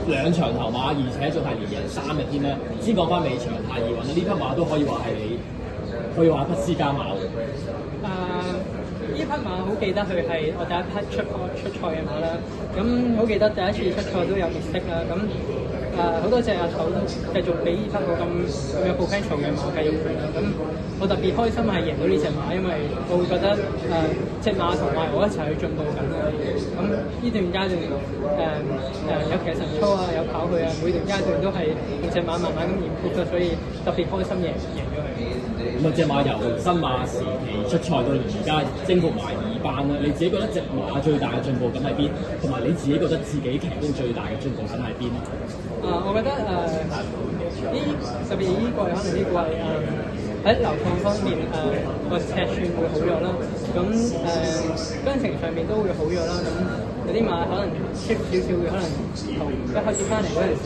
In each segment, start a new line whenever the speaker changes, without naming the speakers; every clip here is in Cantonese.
兩場頭馬，而且仲係連贏3日添咧。先講翻尾場太易運啦，呢匹馬都可以話係你可以話匹斯加馬。
呢匹馬好記得佢係我第一匹出賽嘅馬啦，咁好記得第一次出賽都有滅色啦，咁好多謝阿頭繼續俾呢匹個咁有 potential 嘅馬繼續佢啦，咁我特別開心係贏到呢隻馬，因為我會覺得隻馬同埋我一齊去進步緊啦，咁呢段階段有騎神操啊，有跑佢啊，每段階段都係用隻馬慢慢咁improve，所以特別開心贏咗佢。
咁啊，隻馬由新馬時期出賽到而家征服埋2班啦，你自己覺得隻馬最大嘅進步感喺邊？同埋你自己覺得自己騎功最大嘅進步感喺邊？
我覺得特別呢季可能呢季喺流暢方面個尺寸會好咗啦，咁跟程上面都會好咗啦，咁有啲馬可能 cheap 少少嘅，可能同一開始翻嚟嗰陣時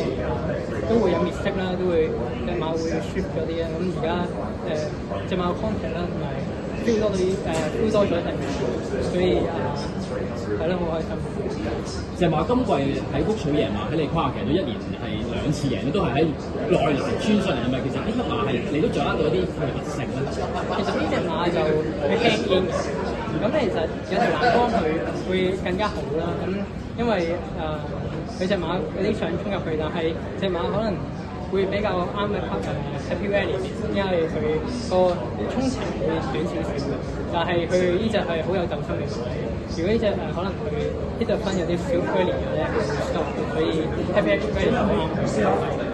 都會有滅色啦，都會隻馬會 cheap 咗啲啦，咁而家隻馬 contact 啦，同埋 feel 多啲feel 多咗一陣，所以係咯，好開心。
隻馬今季喺谷草贏馬喺你跨騎到1年係2次贏，都係喺內欄穿上嚟，係咪？其實呢匹馬係你都掌握到一啲配合性咧。
其實呢隻馬就佢輕肩嘅，咁其實有條欄杆佢會更加好啦。咁因為佢隻馬有啲想衝入去，但係隻馬可能會比較啱嘅Happy Valley，因為佢個衝程會短少少嘅，但係佢呢隻係好有鬥心嘅馬。如果呢隻可能佢呢隻分有啲小 curly 嘅咧，佢會 stop，所以 Happy Valley 就啱佢。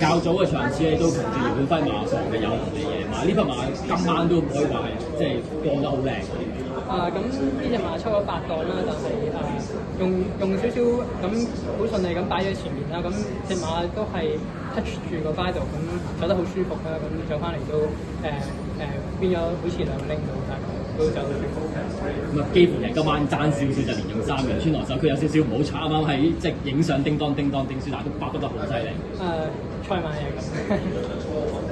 較早嘅場次你都憑住姚本輝馬房嘅有能力贏馬，呢匹馬今晚都可以話係即係過得好靚。
咁呢隻馬抽咗8檔啦，但係用少少咁好順利咁擺咗前面啦，咁隻馬都係 touch 住個 bridle 咁走得好舒服啦，咁走翻嚟都變咗好似2拎到，大概都走得舒服。
咁啊，幾乎係今晚爭少少就連用3嘅穿羅手，佢有少少唔好彩，啱啱喺即係影相叮當叮當叮書，但係都發揮得好犀利。
賽馬係咁。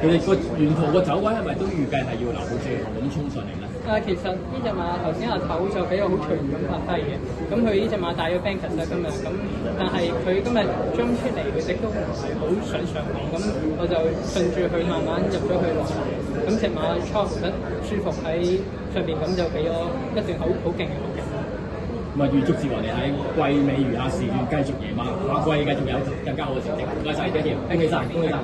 佢哋個沿途個走位係咪都預計係要留到最後咁衝上嚟咧？
其實呢隻馬頭先阿頭就俾我好隨緣咁發揮嘅，咁佢呢隻馬帶咗 Bankers 啦今日，咁但係佢今日將出嚟佢亦都唔係好想上行，咁我就順住佢慢慢入咗去落嚟，咁隻馬 chop 得舒服喺上邊，咁就俾咗一段好勁嘅落勁。
咁啊，預祝志華你喺季尾餘下時段繼續贏馬，下季繼續有更加好嘅成績。唔該晒，多謝，恭喜晒，恭喜晒。